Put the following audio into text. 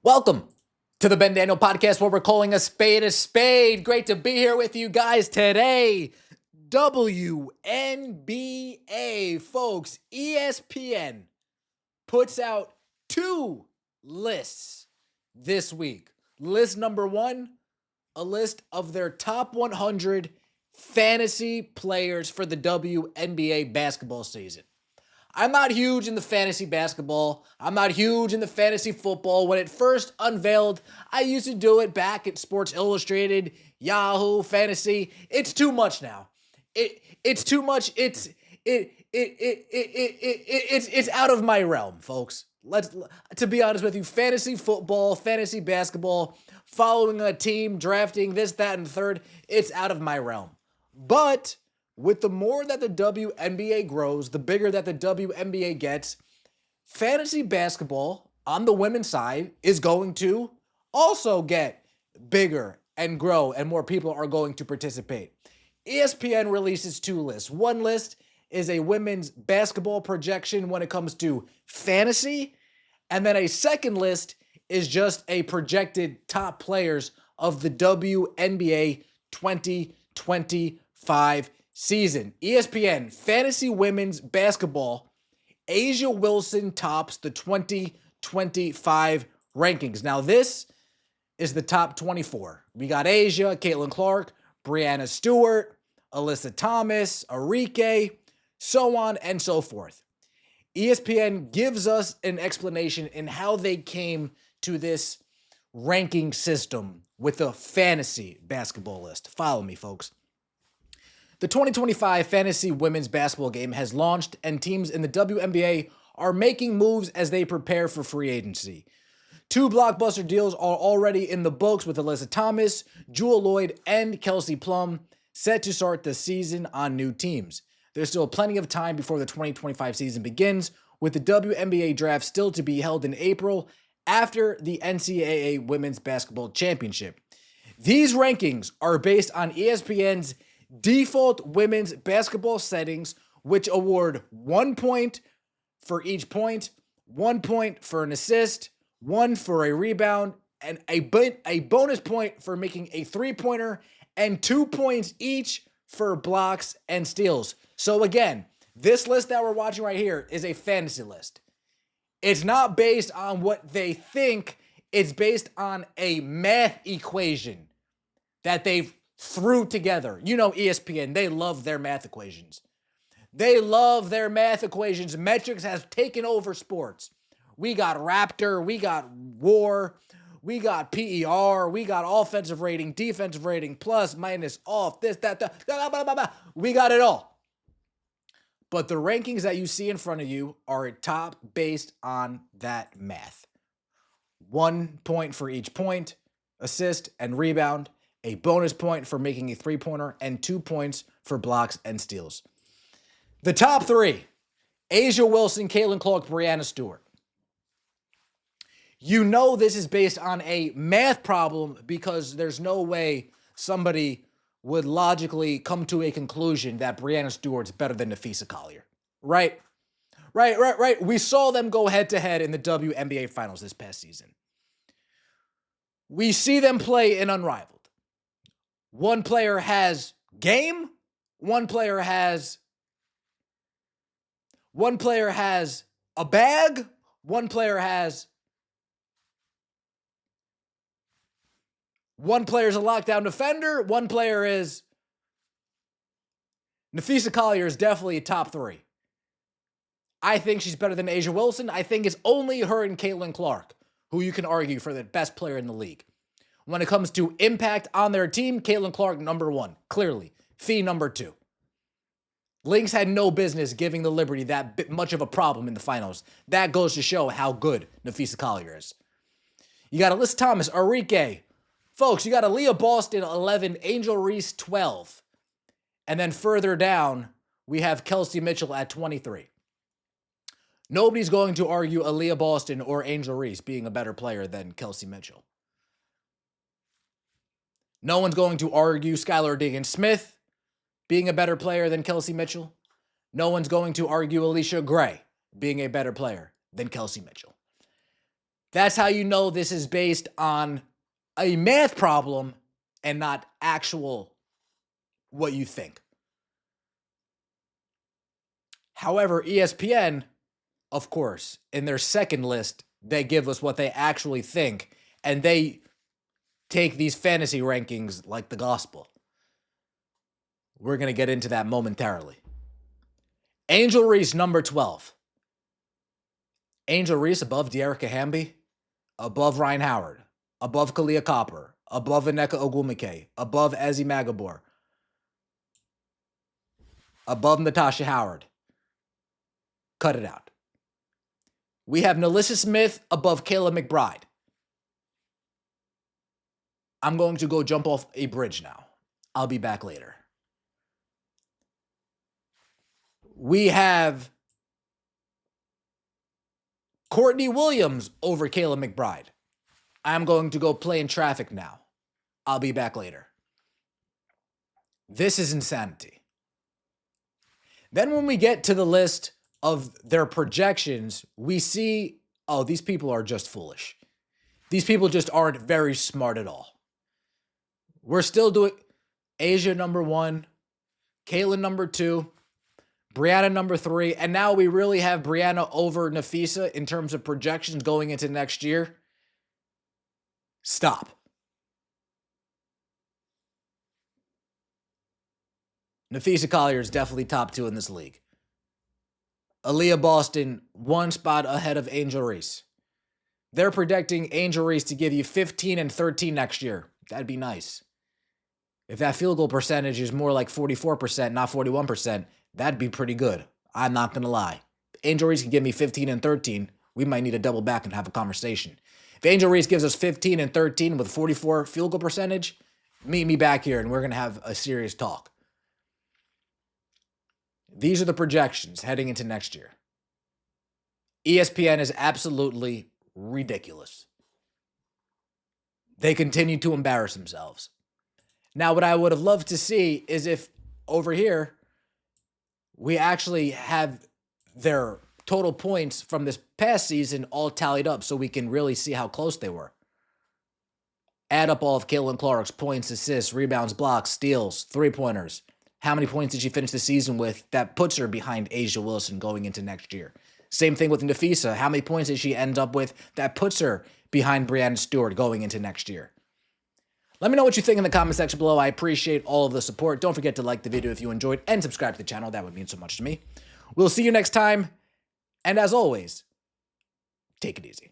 Welcome to the Ben Daniel Podcast, where we're calling a spade a spade. Great to be here with you guys today. WNBA, folks. ESPN puts out two lists this week. List number one, a list of their top 100 fantasy players for the WNBA basketball season. I'm not huge in the fantasy basketball. I'm not huge in the fantasy football. When it first unveiled, I used to do it back at Sports Illustrated, Yahoo, Fantasy. It's too much now. It's too much. It's out of my realm, folks. To be honest with you, fantasy football, fantasy basketball, following a team, drafting this, that, and the third, it's out of my realm. But with the more that the WNBA grows, the bigger that the WNBA gets, fantasy basketball on the women's side is going to also get bigger and grow, and more people are going to participate. ESPN releases two lists. One list is a women's basketball projection when it comes to fantasy, and then a second list is just a projected top players of the WNBA 2025 season. ESPN Fantasy Women's Basketball, A'ja Wilson tops the 2025 rankings. Now, this is the top 24. We got A'ja, Caitlin Clark, Breanna Stewart, Alyssa Thomas, Arike, so on and so forth. ESPN gives us an explanation in how they came to this ranking system with a fantasy basketball list. Follow me, folks. The 2025 Fantasy Women's Basketball game has launched, and teams in the WNBA are making moves as they prepare for free agency. Two blockbuster deals are already in the books, with Alyssa Thomas, Jewel Lloyd, and Kelsey Plum set to start the season on new teams. There's still plenty of time before the 2025 season begins, with the WNBA draft still to be held in April after the NCAA Women's Basketball Championship. These rankings are based on ESPN's default women's basketball settings, which award 1 point for each point, 1 point for an assist, 1 for a rebound, and a bonus point for making a three-pointer, and 2 points each for blocks and steals. So again, this list that we're watching right here is a fantasy list. It's not based on what they think. It's based on a math equation that they've threw together. You know ESPN, they love their math equations. They love their math equations. Metrics have taken over sports. We got Raptor, we got WAR, we got PER, we got offensive rating, defensive rating, plus, minus, off, this, that, blah, blah, blah, blah. We got it all. But the rankings that you see in front of you are top based on that math. 1 point for each point, assist, and rebound. A bonus point for making a three-pointer, and 2 points for blocks and steals. The top three: A'ja Wilson, Caitlin Clark, Breanna Stewart. You know this is based on a math problem, because there's no way somebody would logically come to a conclusion that Breanna Stewart's better than Nafisa Collier. Right? Right. We saw them go head-to-head in the WNBA Finals this past season. We see them play in Unrivaled. One player has game, one player has a bag, one player is a lockdown defender, one player is Nafisa Collier is definitely a top three. I think she's better than A'ja Wilson. I think it's only her and Caitlin Clark who you can argue for the best player in the league. When it comes to impact on their team, Caitlin Clark, number one, clearly. Fee, number two. Lynx had no business giving the Liberty that much of a problem in the finals. That goes to show how good Nafisa Collier is. You got Alyssa Thomas, Arike. Folks, you got Aaliyah Boston, 11, Angel Reese, 12. And then further down, we have Kelsey Mitchell at 23. Nobody's going to argue Aaliyah Boston or Angel Reese being a better player than Kelsey Mitchell. No one's going to argue Skylar Diggins-Smith being a better player than Kelsey Mitchell. No one's going to argue Alicia Gray being a better player than Kelsey Mitchell. That's how you know this is based on a math problem and not actual what you think. However, ESPN, of course, in their second list, they give us what they actually think, and they take these fantasy rankings like the gospel. We're going to get into that momentarily. Angel Reese, number 12. Angel Reese above Dearica Hamby, above Ryan Howard, above Kalia Copper, above Aneka Ogwumike, above Ezzy Magabor, above Natasha Howard. Cut it out. We have Nalissa Smith above Kayla McBride. I'm going to go jump off a bridge now. I'll be back later. We have Courtney Williams over Kayla McBride. I'm going to go play in traffic now. I'll be back later. This is insanity. Then when we get to the list of their projections, we see, oh, these people are just foolish. These people just aren't very smart at all. We're still doing Asia number 1, Kayla number 2, Brianna number 3, and now we really have Brianna over Nafisa in terms of projections going into next year. Stop. Nafisa Collier is definitely top 2 in this league. Aaliyah Boston, 1 spot ahead of Angel Reese. They're projecting Angel Reese to give you 15 and 13 next year. That'd be nice. If that field goal percentage is more like 44%, not 41%, that'd be pretty good. I'm not going to lie. If Angel Reese can give me 15 and 13, we might need to double back and have a conversation. If Angel Reese gives us 15 and 13 with 44 field goal percentage, meet me back here and we're going to have a serious talk. These are the projections heading into next year. ESPN is absolutely ridiculous. They continue to embarrass themselves. Now, what I would have loved to see is if over here, we actually have their total points from this past season all tallied up so we can really see how close they were. Add up all of Caitlin Clark's points, assists, rebounds, blocks, steals, three-pointers. How many points did she finish the season with? That puts her behind A'ja Wilson going into next year. Same thing with Nafisa. How many points did she end up with? That puts her behind Breanna Stewart going into next year. Let me know what you think in the comment section below. I appreciate all of the support. Don't forget to like the video if you enjoyed and subscribe to the channel. That would mean so much to me. We'll see you next time. And as always, take it easy.